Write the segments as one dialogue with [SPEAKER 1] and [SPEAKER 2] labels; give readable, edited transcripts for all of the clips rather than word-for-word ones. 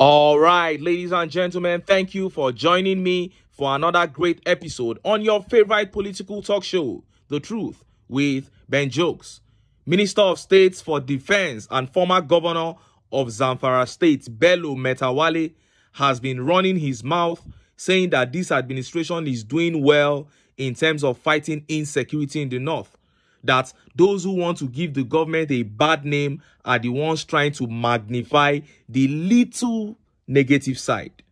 [SPEAKER 1] All right, ladies and gentlemen, thank you for joining me for another great episode on your favorite political talk show, The Truth with Ben Jokes. Minister of State for Defense and former governor of ZAMFARA State, Bello Metawalle, has been running his mouth saying that this administration is doing well in terms of fighting insecurity in the north. That those who want to give the government a bad name are the ones trying to magnify the little negative side.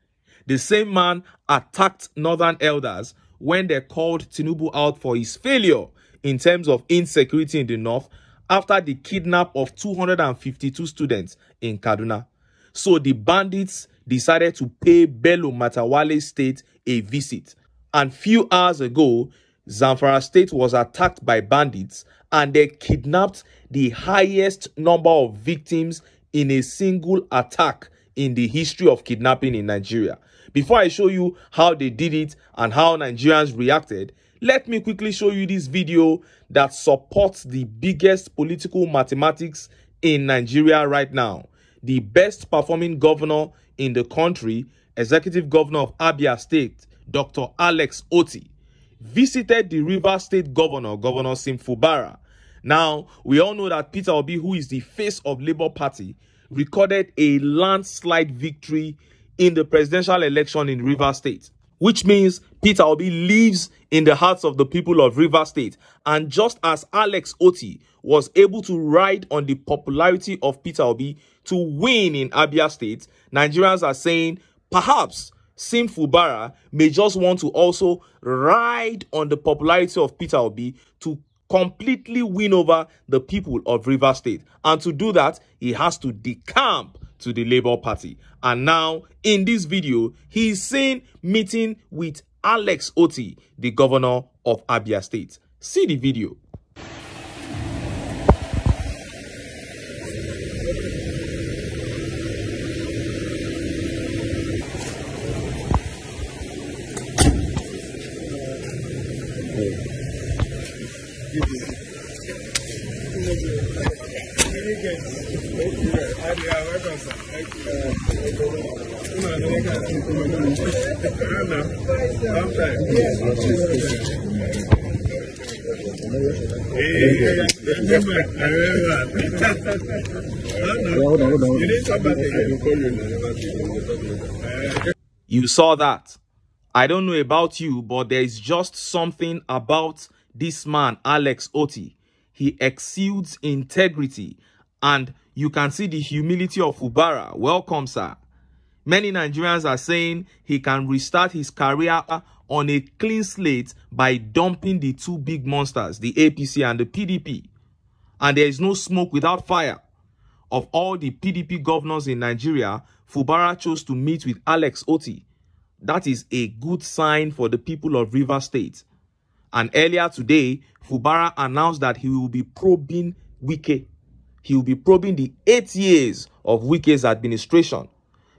[SPEAKER 1] The same man attacked northern elders when they called Tinubu out for his failure in terms of insecurity in the north after the kidnap of 252 students in Kaduna. So the bandits decided to pay Bello Metawalle State a visit. And few hours ago, ZAMFARA State was attacked by bandits and they kidnapped the highest number of victims in a single attack in the history of kidnapping in Nigeria. Before I show you how they did it and how Nigerians reacted, let me quickly show you this video that supports the biggest political mathematics in Nigeria right now. The best performing governor in the country, Executive Governor of Abia State, Dr. Alex Otti, visited the Rivers State Governor, Governor FUBARA. Now, we all know that Peter Obi, who is the face of Labour Party, recorded a landslide victory in the presidential election in Rivers State, which means Peter Obi lives in the hearts of the people of Rivers State. And just as Alex Otti was able to ride on the popularity of Peter Obi to win in Abia State, Nigerians are saying perhaps FUBARA may just want to also ride on the popularity of Peter Obi to completely win over the people of Rivers State. And to do that, he has to decamp to the Labour Party. And now, in this video, he is seen meeting with Alex Otti, the governor of Abia State. See the video. You saw that. I don't know about you, but there is just something about this man, Alex Otti. He exudes integrity, and you can see the humility of FUBARA. Welcome, sir. Many Nigerians are saying he can restart his career on a clean slate by dumping the two big monsters, the APC and the PDP. And there is no smoke without fire. Of all the PDP governors in Nigeria, FUBARA chose to meet with Alex Otti. That is a good sign for the people of Rivers State. And earlier today, FUBARA announced that he will be probing Wike. He will be probing the 8 years of Wike's administration,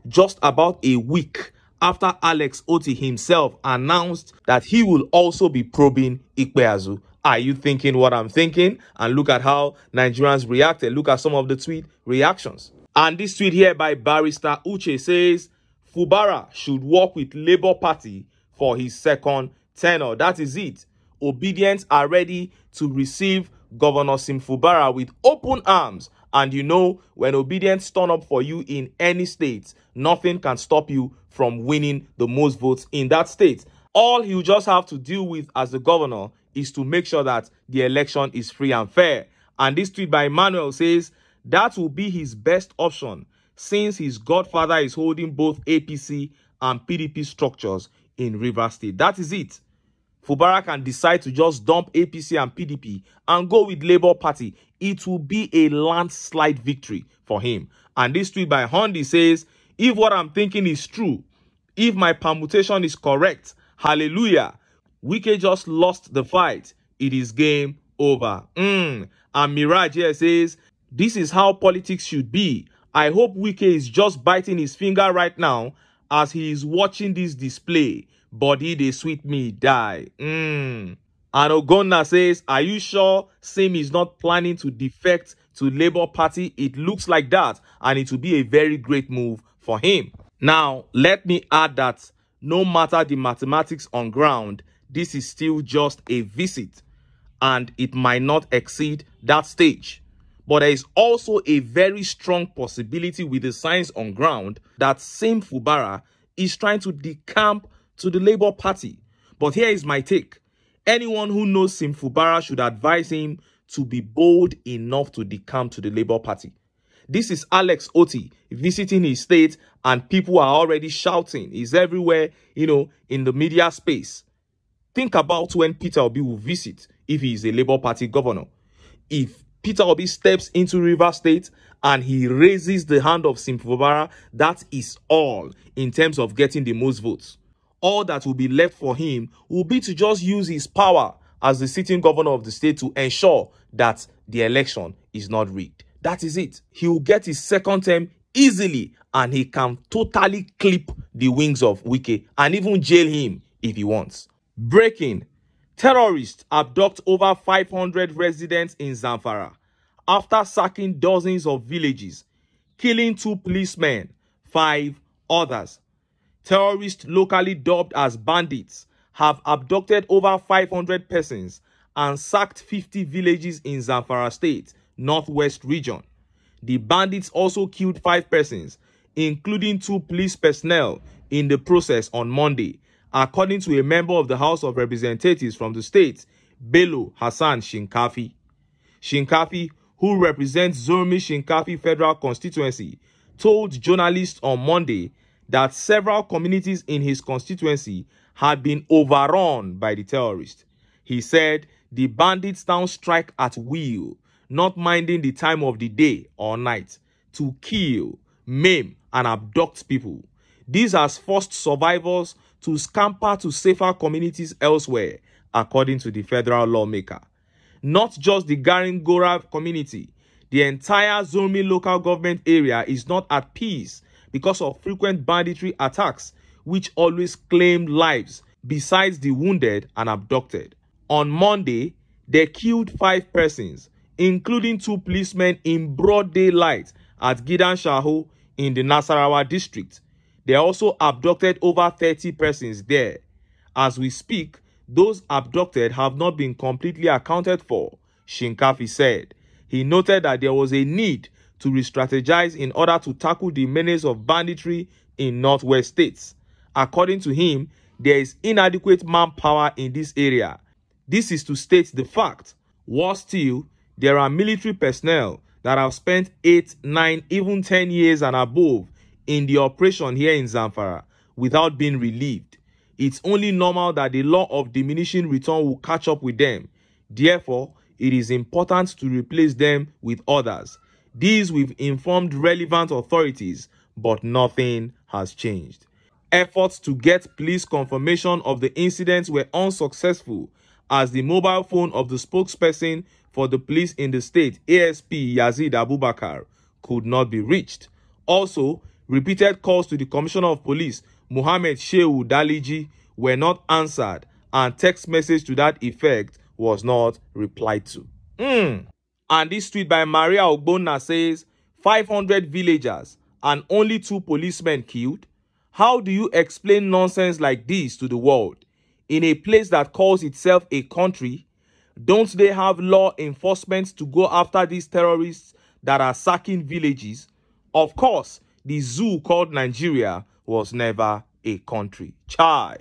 [SPEAKER 1] just about a week after Alex Otti himself announced that he will also be probing Ikpeazu. Are you thinking what I'm thinking? And look at how Nigerians reacted. Look at some of the tweet reactions. And this tweet here by Barrister Uche says, FUBARA should work with Labour Party for his second tenure. That is it. Obedience are ready to receive Governor FUBARA with open arms. And you know, when obedience turn up for you in any state, nothing can stop you from winning the most votes in that state. All he'll just have to deal with as the governor is to make sure that the election is free and fair. And this tweet by Emmanuel says that will be his best option since his godfather is holding both APC and PDP structures in Rivers State. That is it. FUBARA can decide to just dump APC and PDP and go with Labour Party. It will be a landslide victory for him. And this tweet by Hondi says, if what I'm thinking is true, if my permutation is correct, hallelujah, Wike just lost the fight. It is game over. And Mirage here says, this is how politics should be. I hope Wike is just biting his finger right now as he is watching this display. Body they sweet me die. And Ogonna says, are you sure Sim is not planning to defect to Labour Party? It looks like that, and it will be a very great move for him. Now, let me add that no matter the mathematics on ground, this is still just a visit and it might not exceed that stage. But there is also a very strong possibility with the signs on ground that same FUBARA is trying to decamp to the Labour Party. But here is my take. Anyone who knows Sim FUBARA should advise him to be bold enough to decamp to the Labour Party. This is Alex Otti visiting his state and people are already shouting. He's everywhere, in the media space. Think about when Peter Obi will visit if he is a Labour Party governor. If Peter Obi steps into Rivers State and he raises the hand of Sim FUBARA, that is all in terms of getting the most votes. All that will be left for him will be to just use his power as the sitting governor of the state to ensure that the election is not rigged. That is it. He will get his second term easily and he can totally clip the wings of Wike and even jail him if he wants. Breaking. Terrorists abduct over 500 residents in ZAMFARA after sacking dozens of villages, killing 2 policemen, 5 others. Terrorists locally dubbed as bandits have abducted over 500 persons and sacked 50 villages in ZAMFARA State, Northwest region. The bandits also killed 5 persons, including 2 police personnel, in the process on Monday, according to a member of the House of Representatives from the state, Bello Hassan Shinkafi. Shinkafi, who represents Zurmi Shinkafi Federal Constituency, told journalists on Monday that several communities in his constituency had been overrun by the terrorists. He said the bandits now strike at will, not minding the time of the day or night, to kill, maim, and abduct people. This has forced survivors to scamper to safer communities elsewhere, according to the federal lawmaker. Not just the Garingora community, the entire Zurmi local government area is not at peace because of frequent banditry attacks, which always claim lives, besides the wounded and abducted. On Monday, they killed 5 persons, including 2 policemen in broad daylight at Gidan Shaho in the Nasarawa district. They also abducted over 30 persons there. As we speak, those abducted have not been completely accounted for, Shinkafi said. He noted that there was a need to re-strategize in order to tackle the menace of banditry in northwest states. According to him, there is inadequate manpower in this area. This is to state the fact. Worse still, there are military personnel that have spent 8, 9, even 10 years and above in the operation here in ZAMFARA without being relieved. It's only normal that the law of diminishing return will catch up with them. Therefore, it is important to replace them with others. These we've informed relevant authorities, but nothing has changed. Efforts to get police confirmation of the incidents were unsuccessful as the mobile phone of the spokesperson for the police in the state, ASP Yazid Abubakar, could not be reached. Also, repeated calls to the Commissioner of Police, Muhammad Shehu Daliji, were not answered and text message to that effect was not replied to. And this tweet by Maria Ogbonna says, 500 villagers and only 2 policemen killed? How do you explain nonsense like this to the world? In a place that calls itself a country, don't they have law enforcement to go after these terrorists that are sacking villages? Of course, the zoo called Nigeria was never a country. Chai.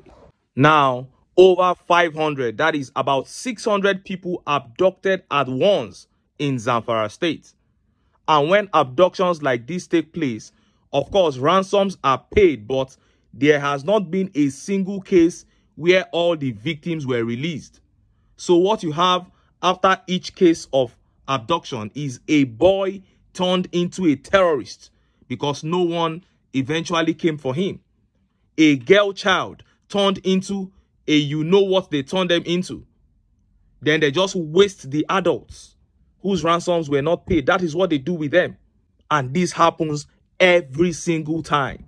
[SPEAKER 1] Now, over 500, that is about 600 people abducted at once in ZAMFARA State. And when abductions like this take place, of course, ransoms are paid, but there has not been a single case where all the victims were released. So what you have after each case of abduction is a boy turned into a terrorist because no one eventually came for him. A girl child turned into a you-know-what they turned them into. Then they just waste the adults whose ransoms were not paid. That is what they do with them. And this happens every single time.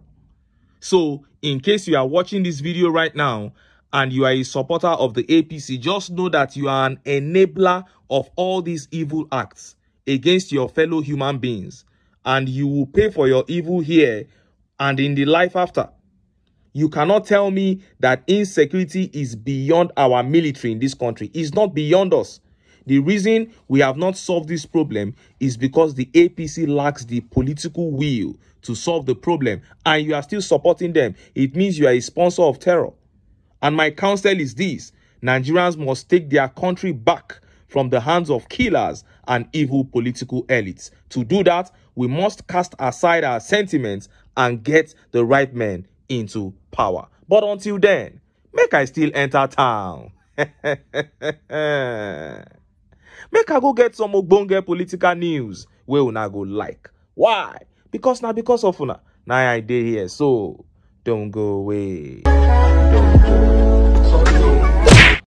[SPEAKER 1] So, in case you are watching this video right now and you are a supporter of the APC, just know that you are an enabler of all these evil acts against your fellow human beings. And you will pay for your evil here and in the life after. You cannot tell me that insecurity is beyond our military in this country. It's not beyond us. The reason we have not solved this problem is because the APC lacks the political will to solve the problem, and you are still supporting them. It means you are a sponsor of terror. And my counsel is this: Nigerians must take their country back from the hands of killers and evil political elites. To do that, we must cast aside our sentiments and get the right men into power. But until then, make I still enter town. Make I go get some ogbonge political news wey una go like. Why? Because of una. Now I dey here, so don't go away. Don't go away.